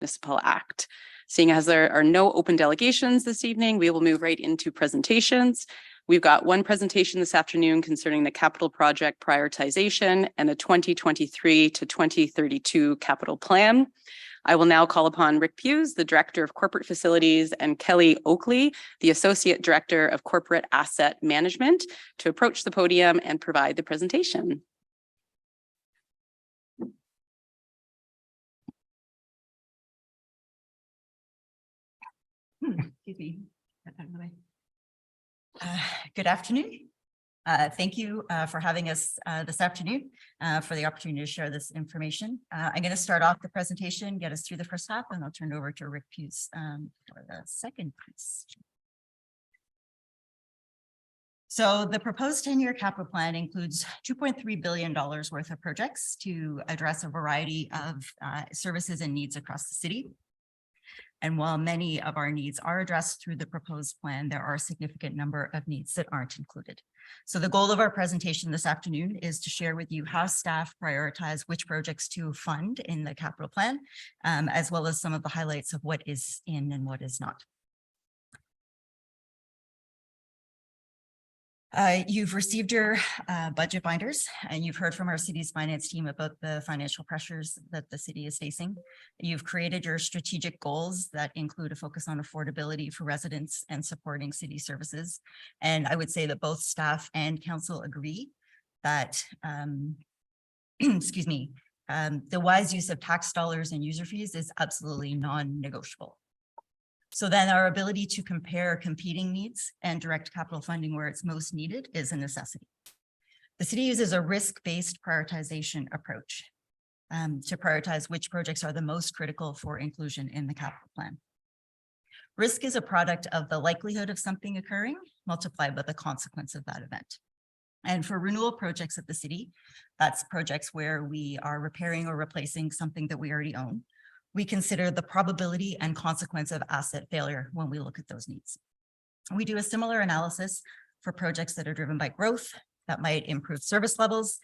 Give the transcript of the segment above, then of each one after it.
Municipal Act. Seeing as there are no open delegations this evening, we will move right into presentations. We've got one presentation this afternoon concerning the capital project prioritization and a 2023 to 2032 capital plan. I will now call upon Rick Hughes, the Director of Corporate Facilities, and Kelly Oakley, the Associate Director of Corporate Asset Management, to approach the podium and provide the presentation. Excuse me. Good afternoon. Thank you for having us this afternoon for the opportunity to share this information. I'm going to start off the presentation, get us through the first half, and I'll turn it over to Rick Hughes for the second piece. So the proposed 10-year capital plan includes $2.3 billion worth of projects to address a variety of services and needs across the city. And while many of our needs are addressed through the proposed plan, there are a significant number of needs that aren't included. So the goal of our presentation this afternoon is to share with you how staff prioritize which projects to fund in the capital plan, as well as some of the highlights of what is in and what is not. You've received your budget binders, and you've heard from our city's finance team about the financial pressures that the city is facing. You've created your strategic goals that include a focus on affordability for residents and supporting city services. And I would say that both staff and council agree that, excuse me, the wise use of tax dollars and user fees is absolutely non-negotiable. So then our ability to compare competing needs and direct capital funding where it's most needed is a necessity. The city uses a risk-based prioritization approach to prioritize which projects are the most critical for inclusion in the capital plan. Risk is a product of the likelihood of something occurring multiplied by the consequence of that event. And for renewal projects at the city, that's projects where we are repairing or replacing something that we already own. We consider the probability and consequence of asset failure when we look at those needs. We do a similar analysis for projects that are driven by growth that might improve service levels,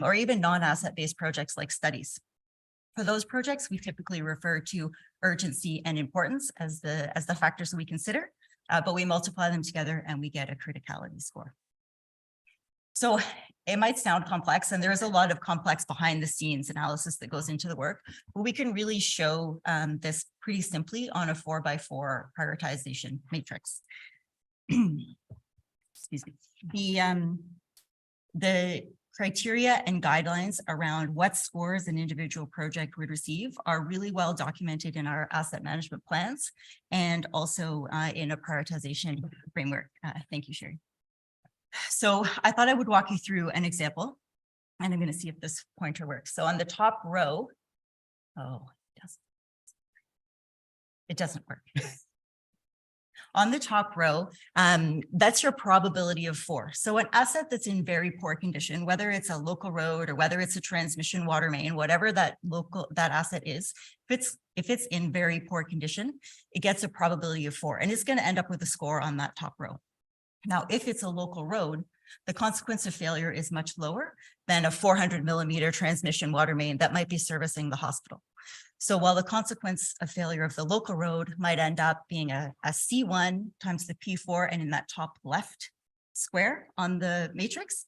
or even non-asset-based projects like studies. For those projects, we typically refer to urgency and importance as the factors that we consider, but we multiply them together and we get a criticality score. So it might sound complex, and there is a lot of complex behind the scenes analysis that goes into the work, but we can really show this pretty simply on a 4x4 prioritization matrix. Excuse me. The criteria and guidelines around what scores an individual project would receive are really well documented in our asset management plans and also in a prioritization framework. Thank you, Sherry. So I thought I would walk you through an example, and I'm going to see if this pointer works. So on the top row, it doesn't work. On the top row, that's your probability of 4. So an asset that's in very poor condition, whether it's a local road or whether it's a transmission water main, whatever that asset is, if it's in very poor condition, it gets a probability of 4, and it's going to end up with a score on that top row. Now, if it's a local road, the consequence of failure is much lower than a 400 millimeter transmission water main that might be servicing the hospital. So while the consequence of failure of the local road might end up being a C1 times the P4, and in that top left square on the matrix,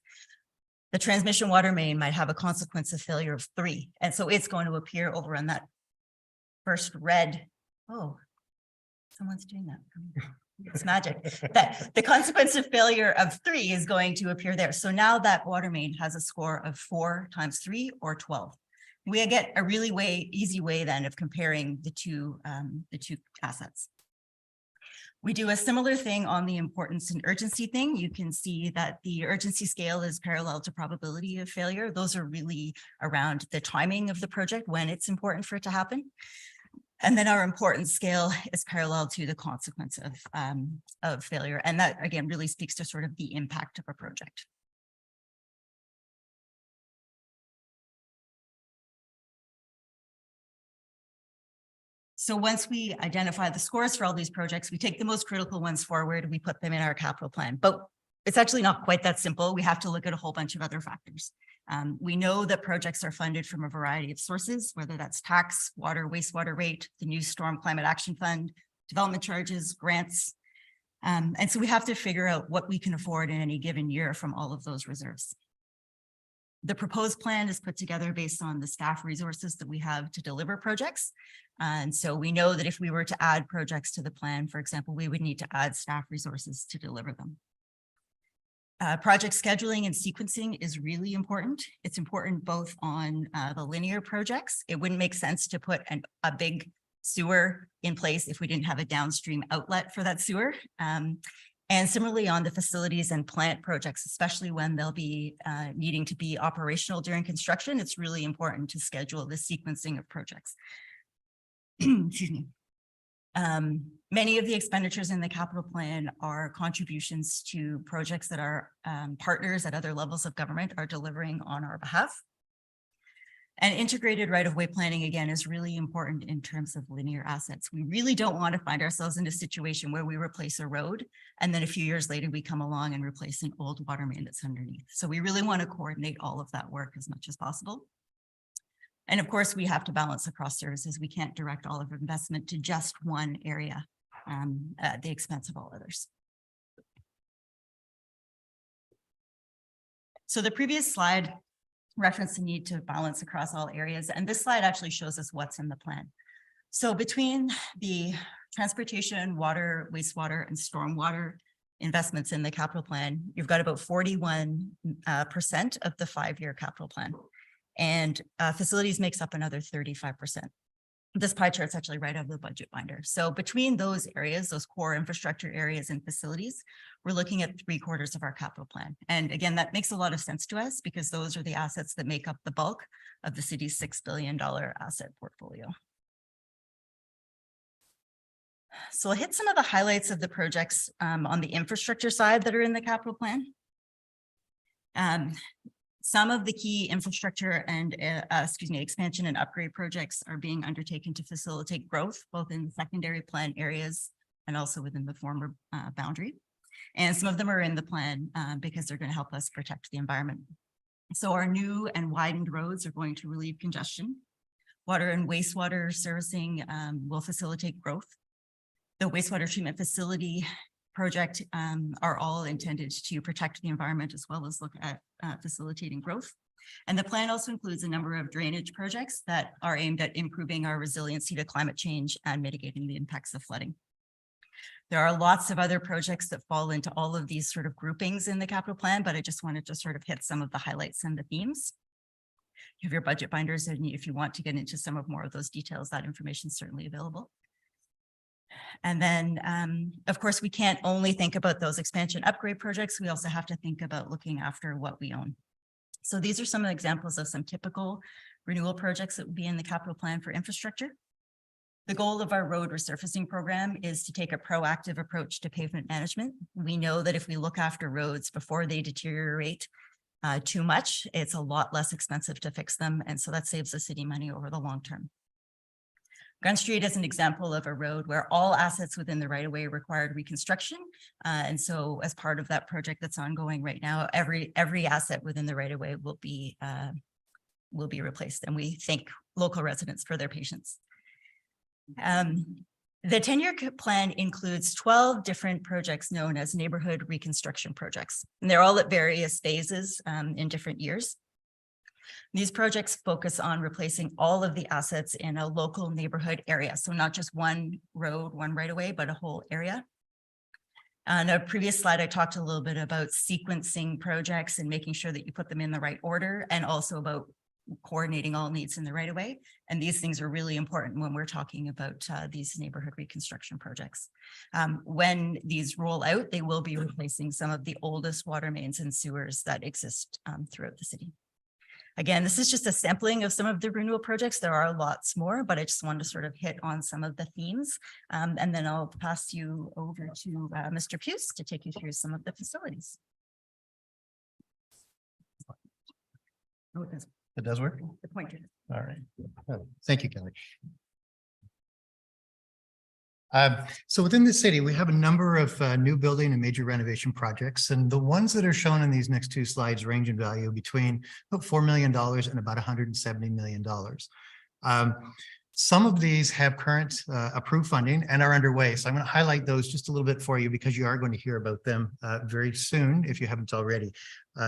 the transmission water main might have a consequence of failure of 3. And so it's going to appear over on that first red. Oh, someone's doing that. It's magic. That the consequence of failure of 3 is going to appear there. So now that water main has a score of 4 times 3 or 12. We get a really easy way then of comparing the two assets. We do a similar thing on the importance and urgency thing. You can see that the urgency scale is parallel to probability of failure. Those are really around the timing of the project, when it's important for it to happen. And then our importance scale is parallel to the consequence of failure. And that, again, really speaks to sort of the impact of a project. So once we identify the scores for all these projects, we take the most critical ones forward, we put them in our capital plan. But it's actually not quite that simple. We have to look at a whole bunch of other factors. We know that projects are funded from a variety of sources, whether that's tax, water, wastewater rate, the new Storm Climate Action Fund, development charges, grants. And so we have to figure out what we can afford in any given year from all of those reserves. The proposed plan is put together based on the staff resources that we have to deliver projects. And so we know that if we were to add projects to the plan, for example, we would need to add staff resources to deliver them. Project scheduling and sequencing is really important. It's important both on the linear projects. It wouldn't make sense to put a big sewer in place if we didn't have a downstream outlet for that sewer. And similarly on the facilities and plant projects, especially when they'll be needing to be operational during construction, it's really important to schedule the sequencing of projects. Excuse me. Many of the expenditures in the capital plan are contributions to projects that our partners at other levels of government are delivering on our behalf. And integrated right-of-way planning, again, is really important in terms of linear assets. We really don't want to find ourselves in a situation where we replace a road and then a few years later we come along and replace an old water main that's underneath. So we really want to coordinate all of that work as much as possible. And of course, we have to balance across services. We can't direct all of our investment to just one area at the expense of all others. So the previous slide referenced the need to balance across all areas, and this slide actually shows us what's in the plan. So between the transportation, water, wastewater, and stormwater investments in the capital plan, you've got about 41% of the 5-year capital plan. And facilities makes up another 35%. This pie chart's actually right out of the budget binder. So between those areas, those core infrastructure areas and facilities, we're looking at 3/4 of our capital plan. And again, that makes a lot of sense to us because those are the assets that make up the bulk of the city's $6 billion asset portfolio. So I'll hit some of the highlights of the projects on the infrastructure side that are in the capital plan. Some of the key infrastructure and expansion and upgrade projects are being undertaken to facilitate growth, both in secondary plan areas and also within the former boundary. And some of them are in the plan because they're going to help us protect the environment. So our new and widened roads are going to relieve congestion. Water and wastewater servicing will facilitate growth. The wastewater treatment facility project are all intended to protect the environment as well as look at facilitating growth. And the plan also includes a number of drainage projects that are aimed at improving our resiliency to climate change and mitigating the impacts of flooding. There are lots of other projects that fall into all of these sort of groupings in the capital plan, but I just wanted to sort of hit some of the highlights and the themes. You have your budget binders, and if you want to get into some of more of those details, that information is certainly available. And then, of course, we can't only think about those expansion upgrade projects. We also have to think about looking after what we own. So these are some examples of some typical renewal projects that would be in the capital plan for infrastructure. The goal of our road resurfacing program is to take a proactive approach to pavement management. We know that if we look after roads before they deteriorate too much, it's a lot less expensive to fix them. And so that saves the city money over the long term. Gun Street is an example of a road where all assets within the right-of-way required reconstruction. And so as part of that project that's ongoing right now, every asset within the right-of-way will be replaced. And we thank local residents for their patience. The 10-year plan includes 12 different projects known as neighborhood reconstruction projects. And they're all at various phases in different years. These projects focus on replacing all of the assets in a local neighborhood area. So not just one road, one right-of-way, but a whole area. On a previous slide, I talked a little bit about sequencing projects and making sure that you put them in the right order, and also about coordinating all needs in the right-of-way. And these things are really important when we're talking about these neighborhood reconstruction projects. When these roll out, they will be replacing some of the oldest water mains and sewers that exist throughout the city. Again, this is just a sampling of some of the renewal projects. There are lots more, but I just wanted to sort of hit on some of the themes. And then I'll pass you over to Mr. Puce to take you through some of the facilities. Oh, it does. It does work? The pointer. All right. Oh, thank you, Kelly. So within the city, we have a number of new building and major renovation projects, and the ones that are shown in these next two slides range in value between about $4 million and about $170 million. Some of these have current approved funding and are underway. So I'm going to highlight those just a little bit for you because you are going to hear about them very soon if you haven't already.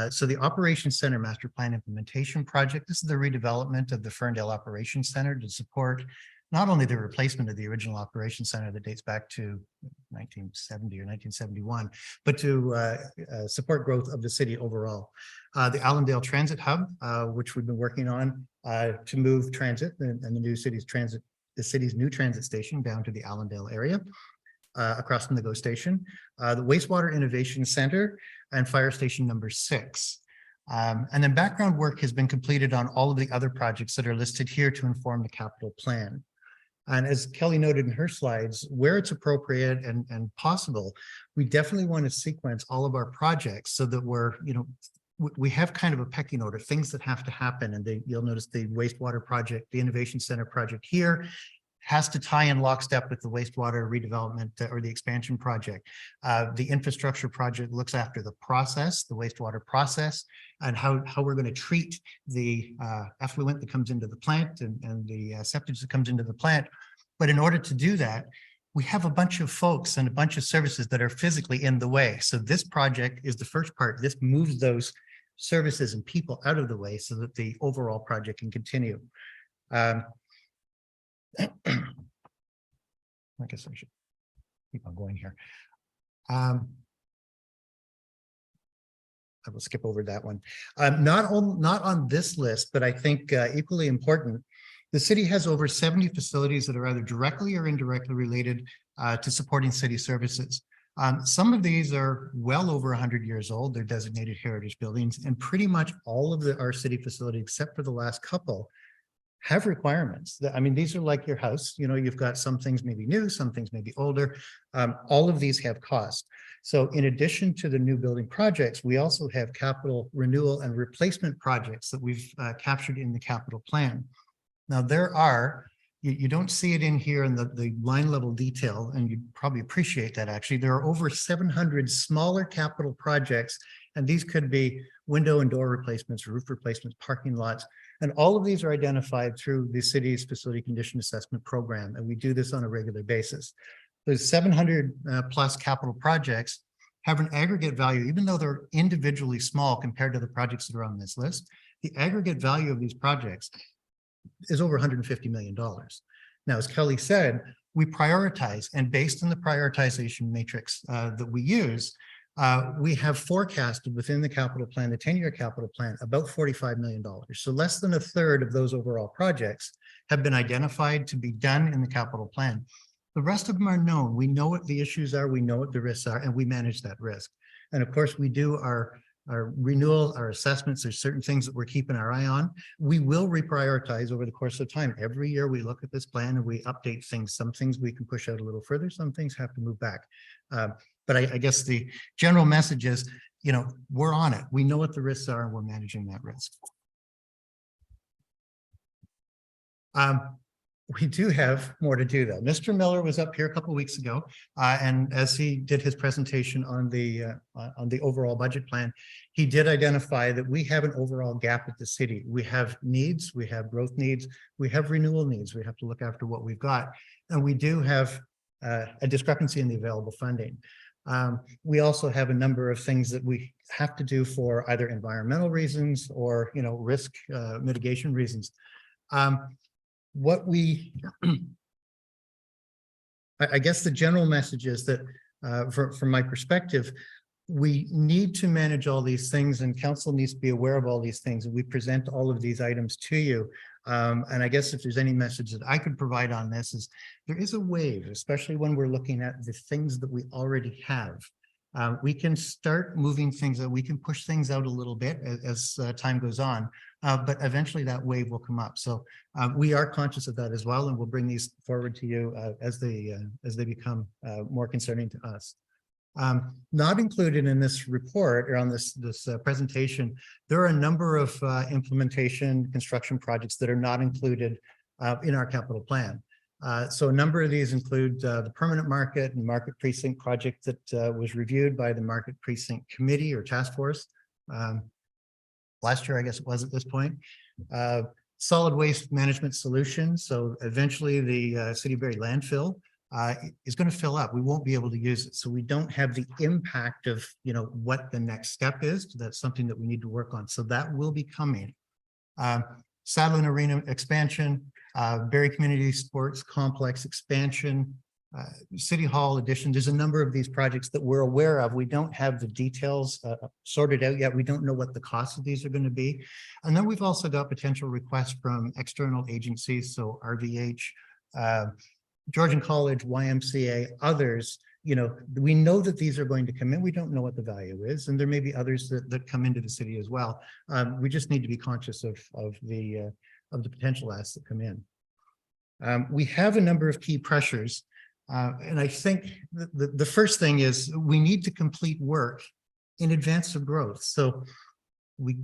So the Operations Center Master Plan Implementation Project, this is the redevelopment of the Ferndale Operations Center to support not only the replacement of the original operations center that dates back to 1970 or 1971, but to support growth of the city overall. The Allendale Transit Hub, which we've been working on to move transit and the new city's transit, the city's new transit station down to the Allendale area, across from the GO station, the Wastewater Innovation Center and Fire Station number 6. And then background work has been completed on all of the other projects that are listed here to inform the capital plan. And as Kelly noted in her slides, where it's appropriate and possible, we definitely want to sequence all of our projects so that we're, we have kind of a pecking order, things that have to happen. And you'll notice the wastewater project, the innovation center project here has to tie in lockstep with the wastewater redevelopment or the expansion project. The infrastructure project looks after the process, the wastewater process, and how we're going to treat the effluent that comes into the plant and the septage that comes into the plant. But in order to do that, we have a bunch of folks and a bunch of services that are physically in the way. So this project is the first part. This moves those services and people out of the way so that the overall project can continue. I guess I should keep on going here. I will skip over that one. Not on this list, but I think equally important, the city has over 70 facilities that are either directly or indirectly related to supporting city services. Some of these are well over 100 years old. They're designated heritage buildings, and pretty much all of our city facilities, except for the last couple, have requirements. I mean, these are like your house. You've got some things maybe new, some things maybe older. All of these have cost. So in addition to the new building projects, we also have capital renewal and replacement projects that we've captured in the capital plan. Now there are, you don't see it in here in the line level detail, and you probably appreciate that actually. There are over 700 smaller capital projects, and these could be window and door replacements, roof replacements, parking lots. And all of these are identified through the city's facility condition assessment program. And we do this on a regular basis. Those 700 plus capital projects have an aggregate value, even though they're individually small compared to the projects that are on this list. The aggregate value of these projects is over $150 million. Now, as Kelly said, we prioritize, and based on the prioritization matrix that we use, we have forecasted within the capital plan, the 10-year capital plan, about $45 million. So less than a third of those overall projects have been identified to be done in the capital plan. The rest of them are known. We know what the issues are, we know what the risks are, and we manage that risk. And of course, we do our renewal, our assessments. There's certain things that we're keeping our eye on. We will reprioritize over the course of time. Every year we look at this plan and we update things. Some things we can push out a little further, some things have to move back. But I guess the general message is, we're on it. We know what the risks are and we're managing that risk. We do have more to do though. Mr. Miller was up here a couple of weeks ago, and as he did his presentation on the overall budget plan, he did identify that we have an overall gap at the city. We have needs, we have growth needs, we have renewal needs. We have to look after what we've got, and we do have a discrepancy in the available funding. We also have a number of things that we have to do for either environmental reasons or risk mitigation reasons. I guess the general message is that from my perspective, we need to manage all these things, and council needs to be aware of all these things, and we present all of these items to you. And I guess if there's any message that I could provide on this is there is a wave, especially when we're looking at the things that we already have. We can start moving things out. We can push things out a little bit as time goes on, but eventually that wave will come up. So we are conscious of that as well, and we'll bring these forward to you as they become more concerning to us. Not included in this report or on this presentation, there are a number of implementation construction projects that are not included in our capital plan. So a number of these include the permanent market and market precinct project that was reviewed by the Market Precinct Committee or Task Force. Last year, I guess it was at this point. Solid waste management solutions. So eventually the City of Barrie landfill is going to fill up. We won't be able to use it. So we don't have the impact of, what the next step is. That's something that we need to work on. So that will be coming. Sadlin Arena expansion, Barrie Community Sports Complex expansion, City Hall addition. There's a number of these projects that we're aware of. We don't have the details sorted out yet. We don't know what the costs of these are going to be. And then we've also got potential requests from external agencies. So RVH, Georgian College, YMCA, others. We know that these are going to come in. We don't know what the value is. And there may be others that come into the city as well. We just need to be conscious of the potential asks that come in. We have a number of key pressures. And I think the first thing is we need to complete work in advance of growth. So we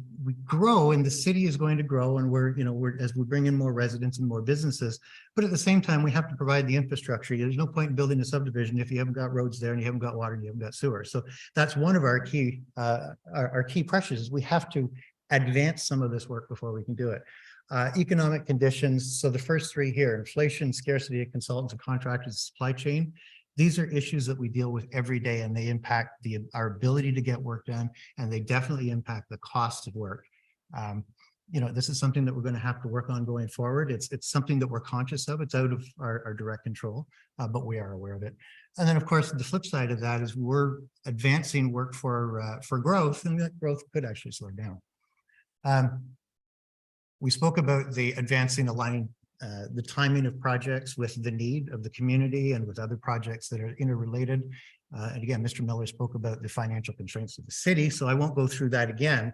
grow and the city is going to grow and we're as we bring in more residents and more businesses, but at the same time, we have to provide the infrastructure. There's no point in building a subdivision if you haven't got roads there and you haven't got water and you haven't got sewer. So that's one of our key pressures is we have to advance some of this work before we can do it. Economic conditions. So the first three here, inflation, scarcity of consultants and contractors, supply chain. These are issues that we deal with every day and they impact our ability to get work done and they definitely impact the cost of work. This is something that we're going to have to work on going forward. It's something that we're conscious of. It's out of our direct control, but we are aware of it. And then, of course, the flip side of that is we're advancing work for growth and that growth could actually slow down. We spoke about the aligning the timing of projects with the need of the community and with other projects that are interrelated. And again, Mr. Miller spoke about the financial constraints of the city, so I won't go through that again.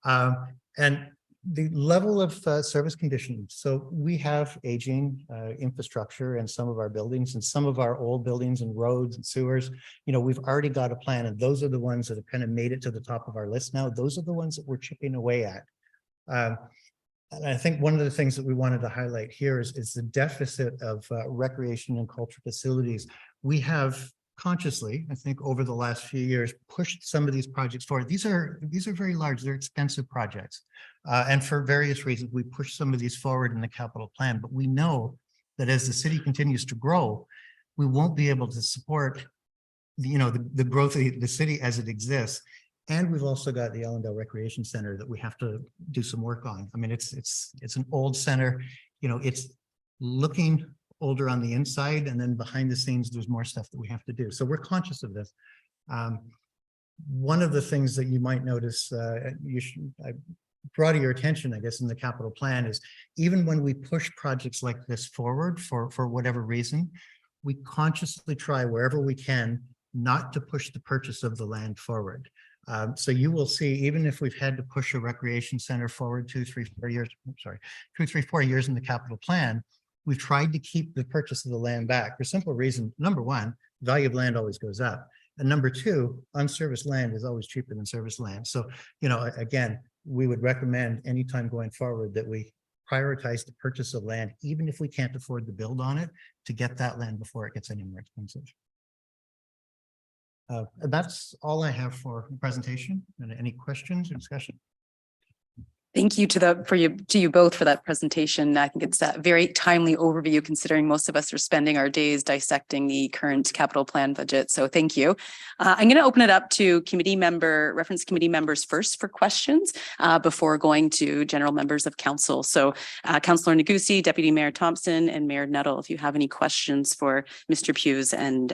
And the level of service conditions. So we have aging infrastructure in some of our buildings and some of our old buildings and roads and sewers. We've already got a plan and those are the ones that have kind of made it to the top of our list now. Those are the ones that we're chipping away at. And I think one of the things that we wanted to highlight here is the deficit of recreation and culture facilities. We have consciously, I think, over the last few years, pushed some of these projects forward. These are very large, they're expensive projects. And for various reasons, we push some of these forward in the capital plan. But we know that as the city continues to grow, we won't be able to support the growth of the city as it exists. And we've also got the Ellendale Recreation Center that we have to do some work on. I mean, it's an old center, it's looking older on the inside and then behind the scenes, there's more stuff that we have to do. So we're conscious of this. One of the things that you might notice, I brought to your attention, I guess, in the capital plan is even when we push projects like this forward for whatever reason, we consciously try wherever we can not to push the purchase of the land forward. So you will see, even if we've had to push a recreation center forward 2, 3, 4 years in the capital plan, we've tried to keep the purchase of the land back for simple reason. Number one, value of land always goes up. And number two, unserviced land is always cheaper than serviced land. So, again, we would recommend anytime going forward that we prioritize the purchase of land, even if we can't afford to build on it, to get that land before it gets any more expensive. That's all I have for the presentation. And any questions or discussion? Thank you to you both for that presentation. I think it's a very timely overview considering most of us are spending our days dissecting the current capital plan budget. So thank you. I'm going to open it up to reference committee members first for questions before going to general members of council. So Councillor Negussie, Deputy Mayor Thompson, and Mayor Nuttall, if you have any questions for Mr. Hughes and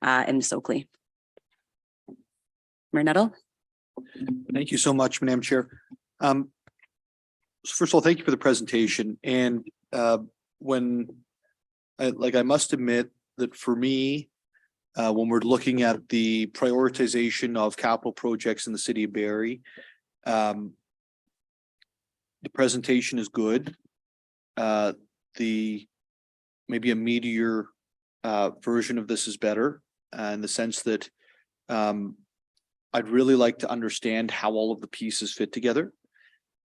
Ms. Oakley. Mayor Nuttall. Thank you so much, Madam Chair. First of all, thank you for the presentation. And I must admit that for me, when we're looking at the prioritization of capital projects in the city of Barrie, the presentation is good. Maybe a meatier version of this is better in the sense that I'd really like to understand how all of the pieces fit together.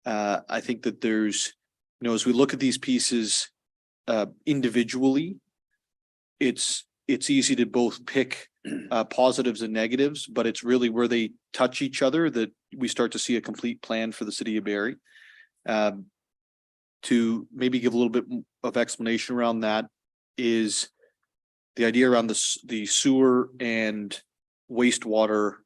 I think that there's, as we look at these pieces, individually, it's easy to both pick positives and negatives, but it's really where they touch each other that we start to see a complete plan for the city of Barrie. To maybe give a little bit of explanation around that is the idea around the sewer and wastewater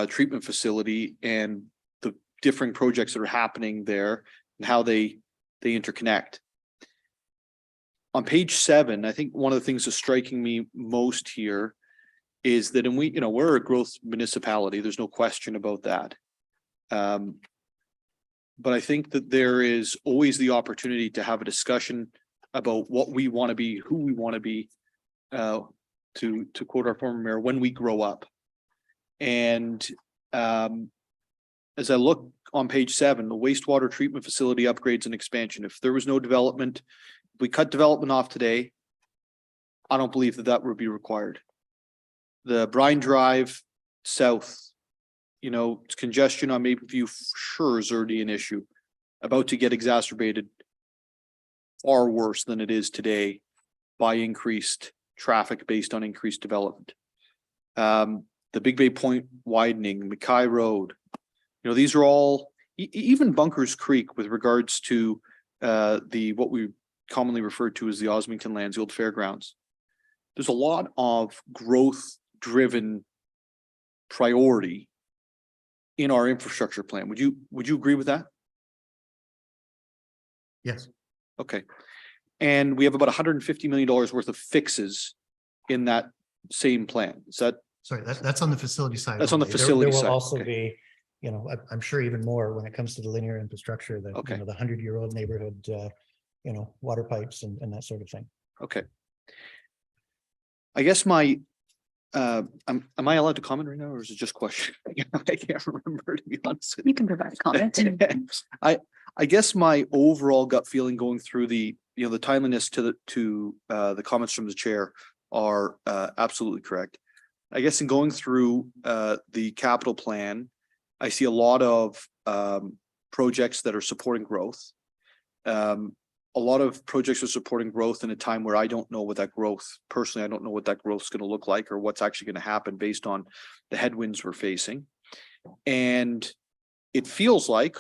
treatment facility and the different projects that are happening there and how they interconnect. On page 7, I think one of the things that's striking me most here is that, and we're a growth municipality, there's no question about that. But I think that there is always the opportunity to have a discussion about what we want to be, who we want to be, to quote our former mayor, when we grow up. And as I look on page 7, the wastewater treatment facility upgrades and expansion, if there was no development, if we cut development off today, I don't believe that would be required. The Bryan Drive South, congestion on Mapleview sure is already an issue, about to get exacerbated far worse than it is today by increased traffic based on increased development. The Big Bay Point widening, Mackay Road, these are all, even Bunkers Creek with regards to what we commonly refer to as the Osmington lands, the old fairgrounds. There's a lot of growth driven priority in our infrastructure plan. Would you agree with that? Yes. Okay. And we have about $150 million worth of fixes in that same plan. Is that? Sorry, that's on the facility side. That's on the only. facility There side, will also okay. be, I'm sure even more when it comes to the linear infrastructure, the, Okay. the 100-year-old neighborhood, water pipes and that sort of thing. Okay. I guess am I allowed to comment right now, or is it just question? I can't remember, to be honest with You can provide a comment. I guess my overall gut feeling going through the timeliness to the comments from the chair are absolutely correct. I guess in going through the capital plan, I see a lot of projects that are supporting growth. A lot of projects are supporting growth in a time where I don't know what that growth, personally, I don't know what that growth is going to look like or what's actually going to happen based on the headwinds we're facing. And it feels like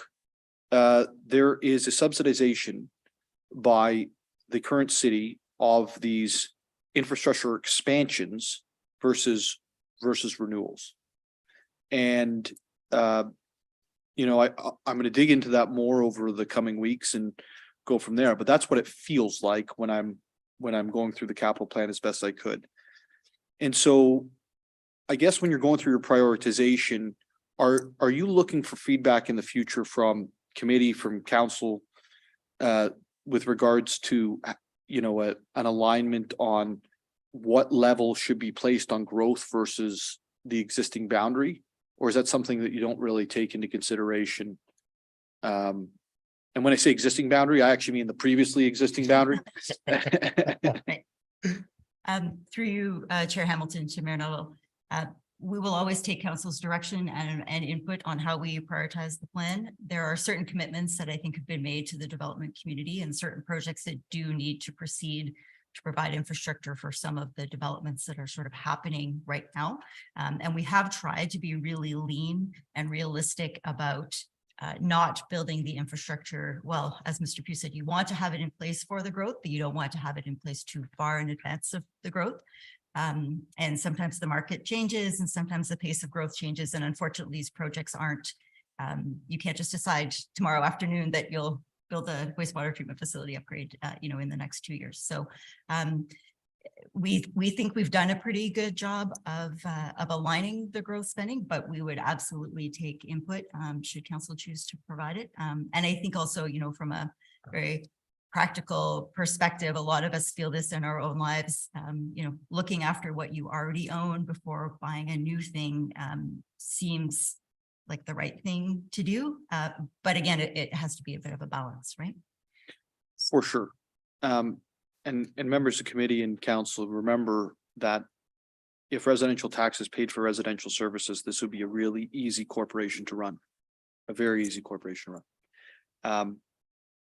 there is a subsidization by the current city of these infrastructure expansions versus renewals. And I'm going to dig into that more over the coming weeks and go from there, but that's what it feels like when I'm going through the capital plan as best I could. And so I guess when you're going through your prioritization, are you looking for feedback in the future from committee, from council, with regards to an alignment on what level should be placed on growth versus the existing boundary? Or is that something that you don't really take into consideration? And when I say existing boundary, I actually mean the previously existing boundary. Through you, Chair Hamilton, to Mayor Neville, we will always take council's direction and input on how we prioritize the plan. There are certain commitments that I think have been made to the development community and certain projects that do need to proceed to provide infrastructure for some of the developments that are sort of happening right now. And we have tried to be really lean and realistic about not building the infrastructure. Well, as Mr. Pugh said, you want to have it in place for the growth, but you don't want to have it in place too far in advance of the growth. And sometimes the market changes and sometimes the pace of growth changes. And unfortunately, these projects aren't, you can't just decide tomorrow afternoon that you'll build a wastewater treatment facility upgrade, in the next 2 years. So we think we've done a pretty good job of aligning the growth spending, but we would absolutely take input should council choose to provide it. And I think also, from a very practical perspective, a lot of us feel this in our own lives. Looking after what you already own before buying a new thing seems like the right thing to do. But again, it has to be a bit of a balance, right? For sure. And members of committee and council, remember that if residential taxes paid for residential services, this would be a really easy corporation to run, a very easy corporation to run.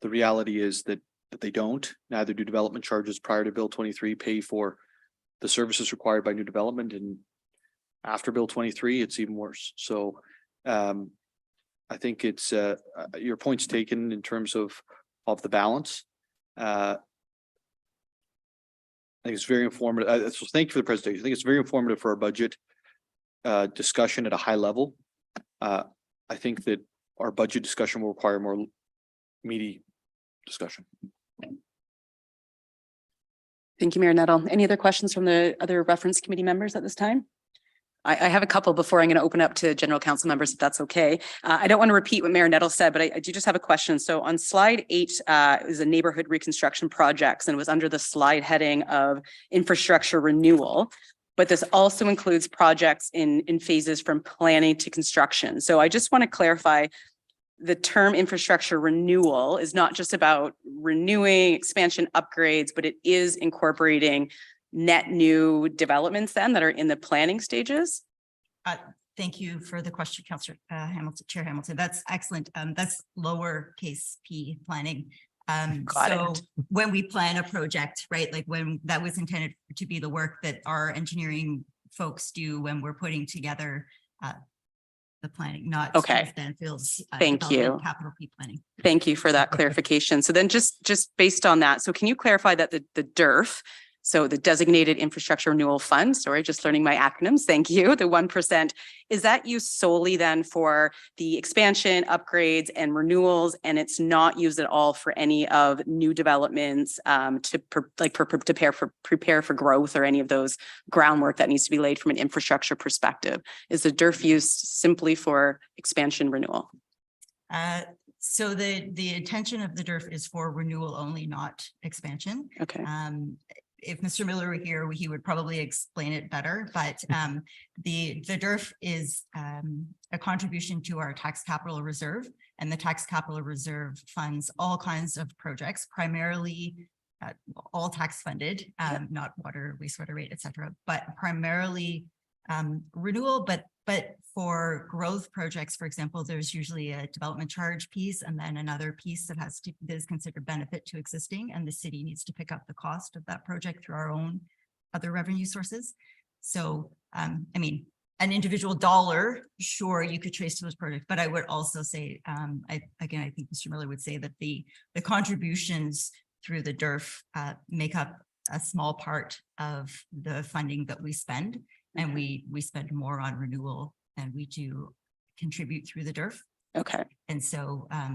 The reality is that that they don't, neither do development charges prior to Bill 23 pay for the services required by new development, and after Bill 23, it's even worse. So I think it's your point's taken in terms of the balance. I think it's very informative. So thank you for the presentation. I think it's very informative for our budget discussion at a high level. I think that our budget discussion will require more meaty discussion. Thank you, Mayor Nettle. Any other questions from the other reference committee members at this time? I have a couple before I'm going to open up to general council members, if that's okay. I don't want to repeat what Mayor Nettle said, but I do just have a question. So on slide 8 is a neighborhood reconstruction projects, and it was under the slide heading of infrastructure renewal. But this also includes projects in phases from planning to construction. So I just want to clarify, the term infrastructure renewal is not just about renewing, expansion, upgrades, but it is incorporating net new developments then that are in the planning stages? Thank you for the question, Councillor Hamilton, Chair Hamilton. That's excellent. That's lowercase p planning. So when we plan a project, right, like when that was intended to be the work that our engineering folks do when we're putting together the planning, not Okay. Stanfield's Thank you. capital P planning. Thank you for that clarification. So then just based on that, so can you clarify that the DERF, so the Designated Infrastructure Renewal Fund, sorry, just learning my acronyms, thank you, the 1%, is that used solely then for the expansion, upgrades and renewals, and it's not used at all for any of new developments to prepare for growth or any of those groundwork that needs to be laid from an infrastructure perspective? Is the DERF used simply for expansion renewal? So the intention of the DERF is for renewal only, not expansion. Okay. If Mr. Miller were here, he would probably explain it better, but the DERF is a contribution to our tax capital reserve, and the tax capital reserve funds all kinds of projects, primarily all tax funded, not water, wastewater rate, et cetera, but primarily renewal, but for growth projects, for example, there's usually a development charge piece and then another piece that is considered benefit to existing, and the city needs to pick up the cost of that project through our own other revenue sources. So, I mean, an individual dollar, sure, you could trace to those projects, but I would also say, I think Mr. Miller would say that the contributions through the DERF make up a small part of the funding that we spend. And we spend more on renewal than we do contribute through the DERF. Okay. And so I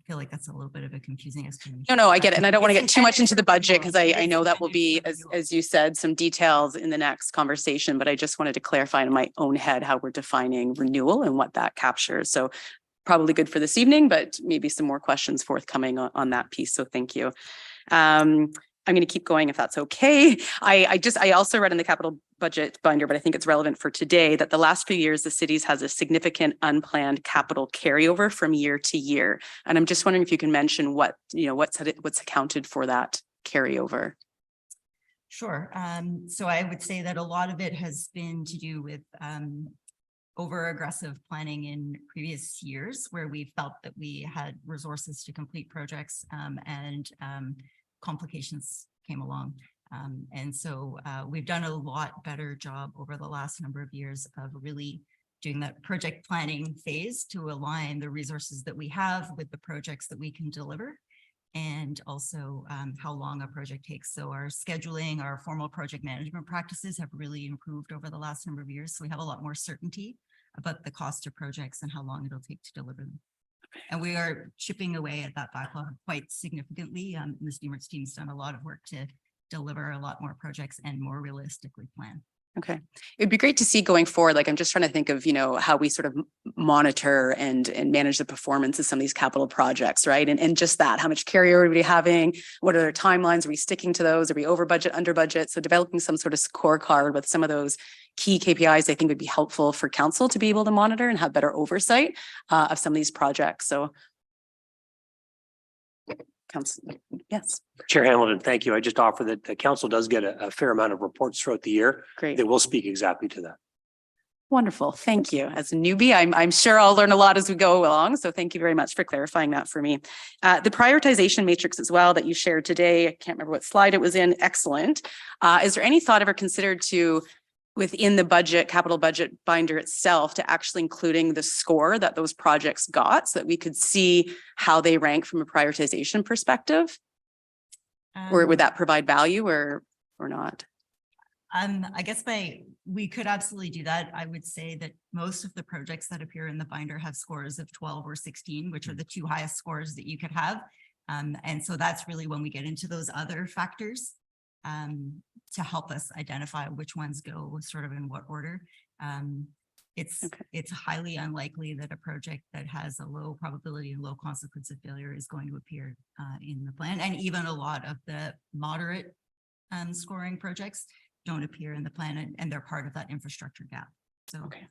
feel like that's a little bit of a confusing explanation. No, I get it. And I don't want to get too much into the budget because I It's know that will be, intended for as you said, some details in the next conversation, but I just wanted to clarify in my own head how we're defining renewal and what that captures. So probably good for this evening, but maybe some more questions forthcoming on that piece. So thank you. I'm going to keep going if that's okay. I also read in the capital budget binder, but I think it's relevant for today, that the last few years, the cities has a significant unplanned capital carryover from year to year. And I'm just wondering if you can mention what's accounted for that carryover. Sure. So I would say that a lot of it has been to do with over aggressive planning in previous years where we felt that we had resources to complete projects and complications came along. And so we've done a lot better job over the last number of years of really doing that project planning phase to align the resources that we have with the projects that we can deliver, and also how long a project takes. So our scheduling, our formal project management practices have really improved over the last number of years. So we have a lot more certainty about the cost of projects and how long it'll take to deliver them. And we are chipping away at that backlog quite significantly. Ms. Deemert's team's done a lot of work to deliver a lot more projects and more realistically plan. Okay. It'd be great to see going forward. Like, I'm just trying to think of, how we sort of monitor and manage the performance of some of these capital projects, right? And just that, how much carryover are we having? What are their timelines? Are we sticking to those? Are we over budget, under budget? So developing some sort of scorecard with some of those key KPIs, I think would be helpful for council to be able to monitor and have better oversight of some of these projects. So council, yes. Chair Hamilton, thank you. I just offer that the council does get a fair amount of reports throughout the year. Great. They will speak exactly to that. Wonderful. Thank you. As a newbie, I'm sure I'll learn a lot as we go along. So thank you very much for clarifying that for me. The prioritization matrix as well that you shared today, I can't remember what slide it was in. Excellent. Is there any thought ever considered to, within the budget, capital budget binder itself, to actually including the score that those projects got so that we could see how they rank from a prioritization perspective? Or would that provide value or not? I guess we could absolutely do that. I would say that most of the projects that appear in the binder have scores of 12 or 16, which are the two highest scores that you could have. And so that's really when we get into those other factors to help us identify which ones go sort of in what order. It's highly unlikely that a project that has a low probability and low consequence of failure is going to appear in the plan. And even a lot of the moderate scoring projects don't appear in the plan, and they're part of that infrastructure gap. So, okay.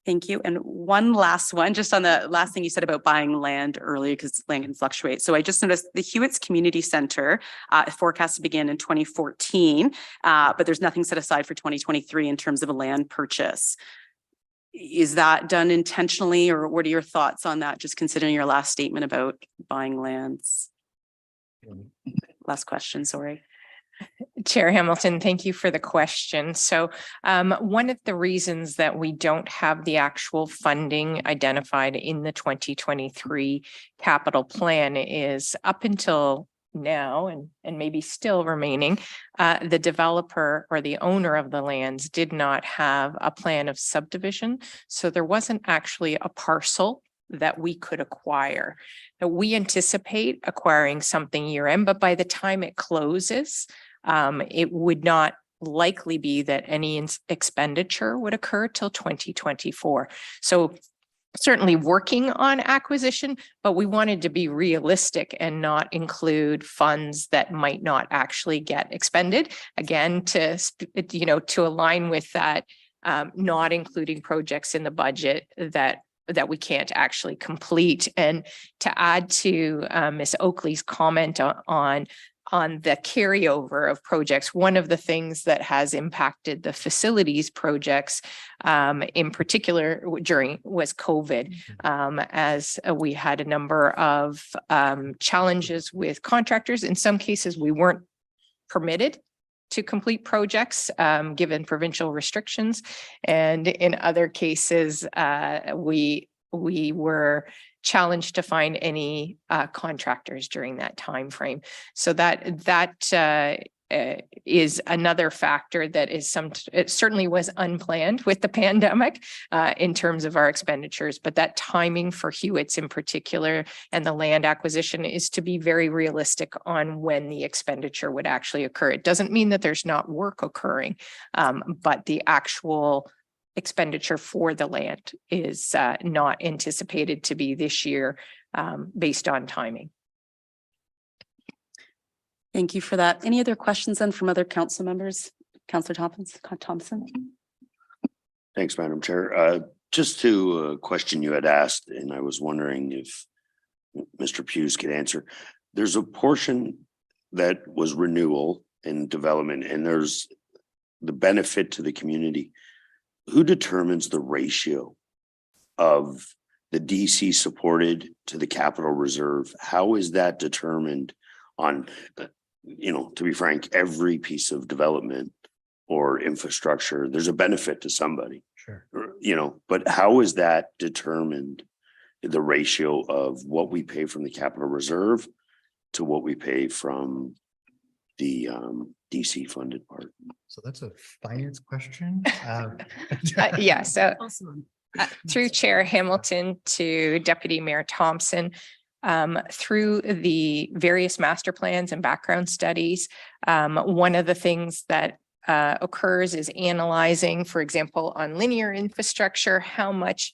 Thank you. And one last one, just on the last thing you said about buying land early, because land can fluctuate. So I just noticed the Hewitt's Community Center is forecast to begin in 2014, but there's nothing set aside for 2023 in terms of a land purchase. Is that done intentionally, or what are your thoughts on that? Just considering your last statement about buying lands. Last question, sorry. Chair Hamilton, thank you for the question. So one of the reasons that we don't have the actual funding identified in the 2023 capital plan is up until now and maybe still remaining, the developer or the owner of the lands did not have a plan of subdivision. So there wasn't actually a parcel that we could acquire. Now, we anticipate acquiring something year end, but by the time it closes, it would not likely be that any expenditure would occur till 2024. So certainly working on acquisition, but we wanted to be realistic and not include funds that might not actually get expended. Again, to align with that, not including projects in the budget that we can't actually complete. And to add to Ms. Oakley's comment on the carryover of projects, one of the things that has impacted the facilities projects in particular was COVID, as we had a number of challenges with contractors. In some cases, we weren't permitted to complete projects given provincial restrictions. And in other cases, we were challenged to find any contractors during that time frame. So that is another factor that is it certainly was unplanned with the pandemic in terms of our expenditures, but that timing for Hewitt's in particular and the land acquisition is to be very realistic on when the expenditure would actually occur. It doesn't mean that there's not work occurring, but the actual expenditure for the land is not anticipated to be this year based on timing. Thank you for that. Any other questions then from other council members? Councillor Thompson? Thanks, Madam Chair. Just to a question you had asked, and I was wondering if Mr. Hughes could answer. There's a portion that was renewal and development, and there's the benefit to the community. Who determines the ratio of the DC supported to the capital reserve? How is that determined on, to be frank, every piece of development or infrastructure? There's a benefit to somebody, Sure. But how is that determined? The ratio of what we pay from the capital reserve to what we pay from the DC funded part. So that's a finance question. Yeah, so also, through Chair Hamilton to Deputy Mayor Thompson, through the various master plans and background studies, one of the things that occurs is analyzing, for example, on linear infrastructure, how much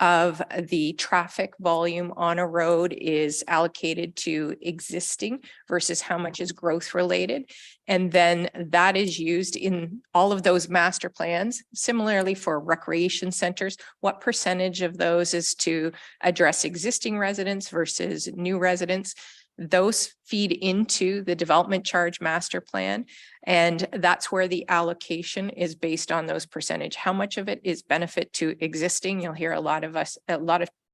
of the traffic volume on a road is allocated to existing versus how much is growth related. And then that is used in all of those master plans. Similarly for recreation centers, what percentage of those is to address existing residents versus new residents? Those feed into the development charge master plan. And that's where the allocation is based on those percentage. How much of it is benefit to existing? You'll hear a lot of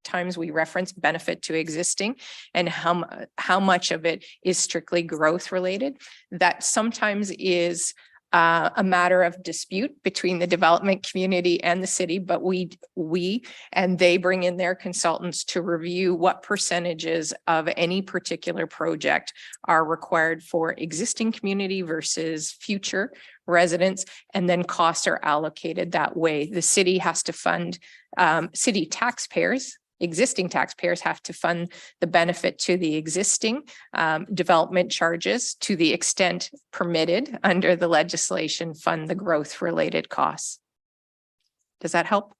times we reference benefit to existing, and how much of it is strictly growth related. That sometimes is a matter of dispute between the development community and the city, but we and they bring in their consultants to review what percentages of any particular project are required for existing community versus future residents, and then costs are allocated that way. The city has to fund, city taxpayers, existing taxpayers have to fund the benefit to the existing development charges to the extent permitted under the legislation, fund the growth related costs. Does that help?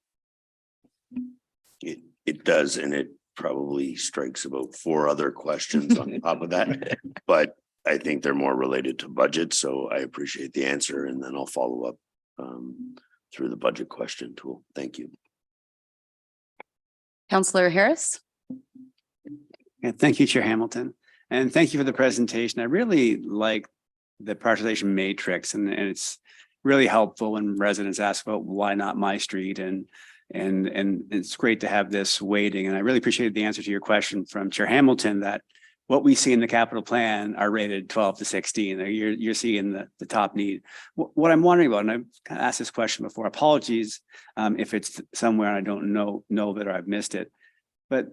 It does, and it probably strikes about 4 other questions on top of that. But I think they're more related to budget, so I appreciate the answer, and then I'll follow up through the budget question tool. Thank you. Councillor Harris. Yeah, thank you, Chair Hamilton. And thank you for the presentation. I really like the prioritization matrix, and it's really helpful when residents ask about why not my street, and it's great to have this weighting. And I really appreciated the answer to your question from Chair Hamilton that what we see in the capital plan are rated 12 to 16. You're seeing the top need. What I'm wondering about, and I've kind of asked this question before, apologies if it's somewhere and I don't know that or I've missed it, but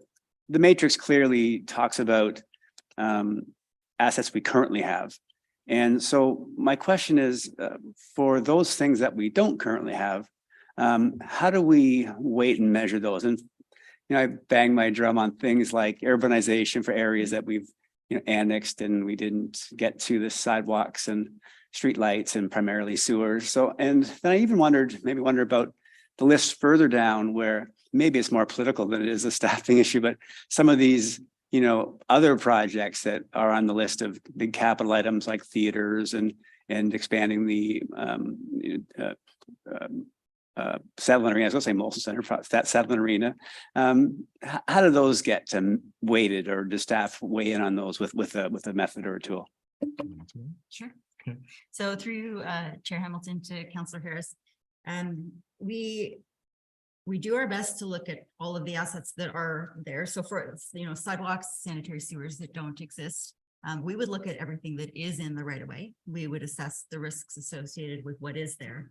the matrix clearly talks about assets we currently have. And so my question is, for those things that we don't currently have, how do we weight and measure those? And I bang my drum on things like urbanization for areas that we've annexed and we didn't get to the sidewalks and streetlights and primarily sewers. So, and then I even wondered about the list further down where maybe it's more political than it is a staffing issue, but some of these, other projects that are on the list of big capital items like theaters and expanding the Settlement Arena, I was going to say Molson Center, that Settlement Arena. How do those get weighted, or does staff weigh in on those with a method or a tool? Sure. So through Chair Hamilton to Councillor Harris, we do our best to look at all of the assets that are there. So for sidewalks, sanitary sewers that don't exist, we would look at everything that is in the right of way. We would assess the risks associated with what is there.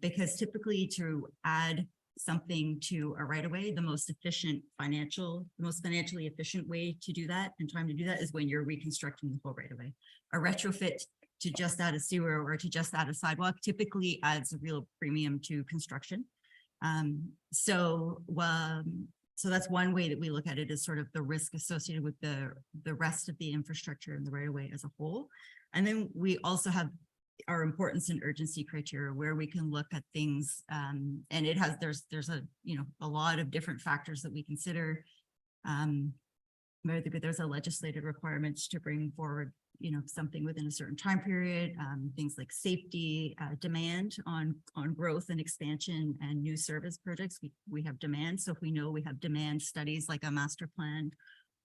Because typically to add something to a right of way, the most financially efficient way to do that and time to do that is when you're reconstructing the whole right of way. A retrofit to just add a sewer or to just add a sidewalk typically adds a real premium to construction. So that's one way that we look at it, is sort of the risk associated with the rest of the infrastructure and the right of way as a whole. And then we also have our importance and urgency criteria, where we can look at things, and there's a lot of different factors that we consider. There's a legislative requirements to bring forward something within a certain time period, things like safety, demand on growth and expansion and new service projects. We have demand. So if we know we have demand studies like a master plan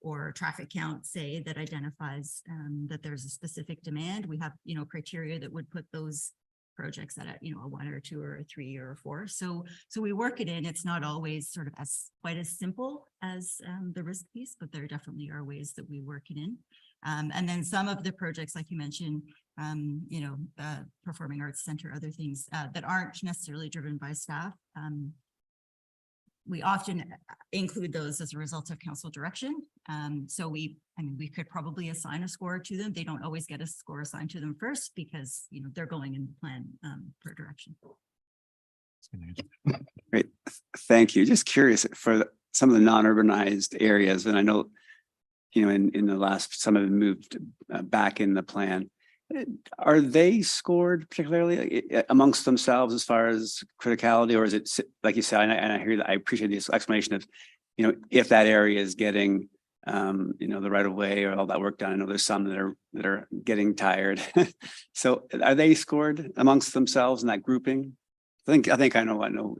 or traffic count, say, that identifies that there's a specific demand, we have criteria that would put those projects at a 1 or 2 or a 3 or a 4. So we work it in. It's not always sort of quite as simple as the risk piece, but there definitely are ways that we work it in. And then some of the projects, like you mentioned, Performing Arts Center, other things that aren't necessarily driven by staff. We often include those as a result of council direction. So we could probably assign a score to them. They don't always get a score assigned to them first because, they're going in the plan per direction. Great. Thank you. Just curious for some of the non-urbanized areas, and I know, in the last, some of them moved back in the plan. Are they scored particularly amongst themselves as far as criticality, or is it, like you said, and I hear that, I appreciate this explanation of, if that area is getting, the right of way or all that work done? I know there's some that are getting tired. So are they scored amongst themselves in that grouping? I think I know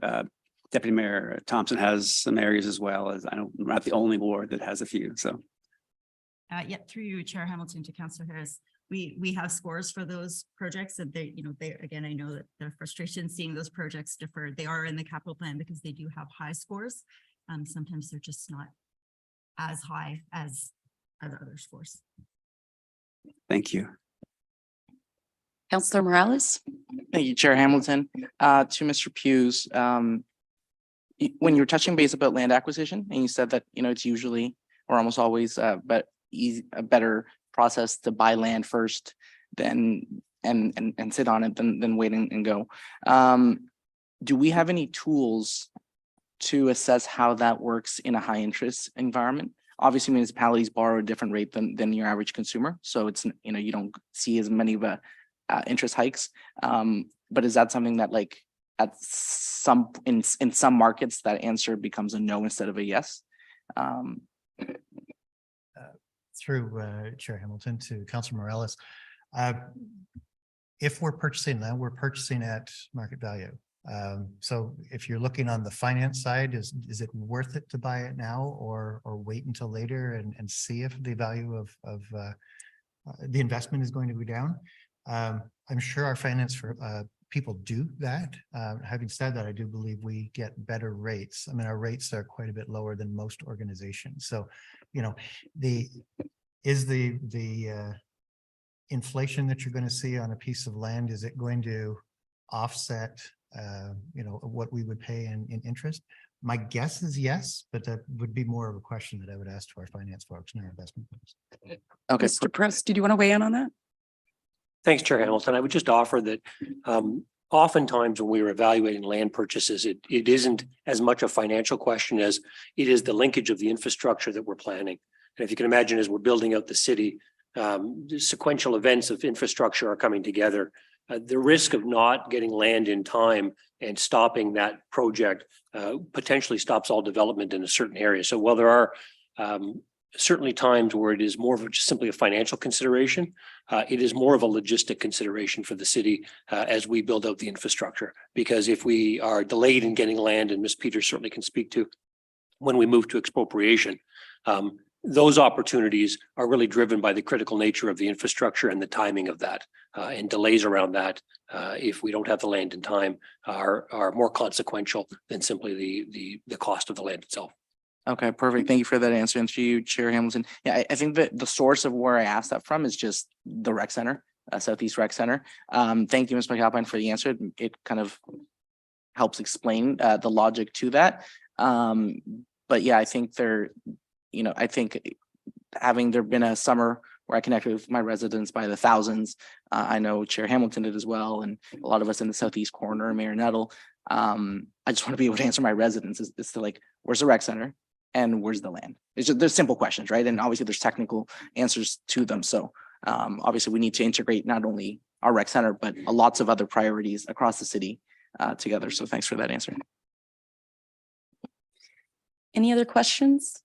Deputy Mayor Thompson has some areas as well. As I know, we're not the only ward that has a few. So Yeah, through you, Chair Hamilton, to Councillor Harris. We have scores for those projects and they, again, I know that the frustration seeing those projects deferred, they are in the capital plan because they do have high scores. Sometimes they're just not as high as other scores. Thank you. Councillor Morales? Thank you, Chair Hamilton. To Mr. Hughes, when you were touching base about land acquisition and you said that, it's usually or almost always a better process to buy land first than and sit on it than wait and go. Do we have any tools to assess how that works in a high interest environment? Obviously, municipalities borrow a different rate than your average consumer. So it's, you don't see as many of interest hikes. But is that something that like at in some markets that answer becomes a no instead of a yes? Through Chair Hamilton to Councillor Morales. If we're purchasing land, we're purchasing at market value. So if you're looking on the finance side, is it worth it to buy it now or wait until later and see if the value of the investment is going to go down? I'm sure our finance people do that. Having said that, I do believe we get better rates. I mean, our rates are quite a bit lower than most organizations. So, the inflation that you're going to see on a piece of land, is it going to offset, what we would pay in interest? My guess is yes, but that would be more of a question that I would ask to our finance folks and our investment folks. Okay. Mr. Press, did you want to weigh in on that? Thanks, Chair Hamilton. I would just offer that oftentimes when we are evaluating land purchases, it isn't as much a financial question as it is the linkage of the infrastructure that we're planning. And if you can imagine, as we're building out the city, the sequential events of infrastructure are coming together. The risk of not getting land in time and stopping that project potentially stops all development in a certain area. So while there are certainly times where it is more of just simply a financial consideration, it is more of a logistic consideration for the city as we build out the infrastructure. Because if we are delayed in getting land, and Ms. Peters certainly can speak to when we move to expropriation, those opportunities are really driven by the critical nature of the infrastructure and the timing of that. And delays around that, if we don't have the land in time, are more consequential than simply the cost of the land itself. Okay, perfect. Thank you for that answer. And to you, Chair Hamilton. Yeah, I think that the source of where I asked that from is just the rec center, Southeast Rec Center. Thank you, Ms. McAlpine, for the answer. It kind of helps explain the logic to that. But yeah, I think I think having there been a summer where I connected with my residents by the thousands, I know Chair Hamilton did as well, and a lot of us in the southeast corner, Mayor Nettle. I just want to be able to answer my residents is to like, where's the rec center and where's the land? It's just, there's simple questions, right? And obviously there's technical answers to them. So obviously we need to integrate not only our rec center, but lots of other priorities across the city together. So thanks for that answer. Any other questions?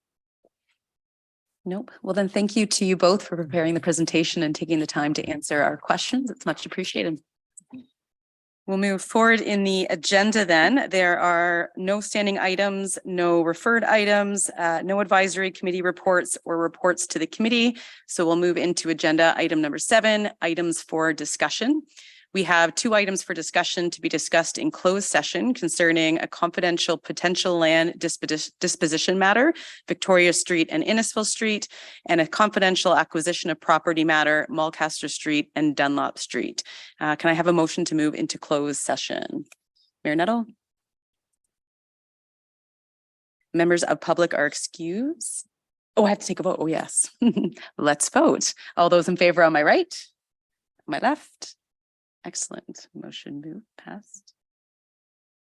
Nope. Well, then thank you to you both for preparing the presentation and taking the time to answer our questions. It's much appreciated. We'll move forward in the agenda then. There are no standing items, no referred items, no advisory committee reports or reports to the committee. So we'll move into agenda item number 7, items for discussion. We have 2 items for discussion to be discussed in closed session concerning a confidential potential land disposition matter, Victoria Street and Innisfil Street, and a confidential acquisition of property matter, Mulcaster Street and Dunlop Street. Can I have a motion to move into closed session? Mayor Nettle? Members of public are excused. Oh, I have to take a vote. Oh, yes. Let's vote. All those in favor on my right, on my left. Excellent. Motion moved passed.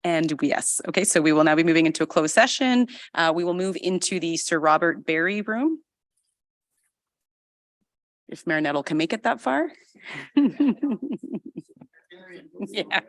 And yes. Okay, so we will now be moving into a closed session. We will move into the Sir Robert Barry room. If Mayor Nettle can make it that far. Yeah.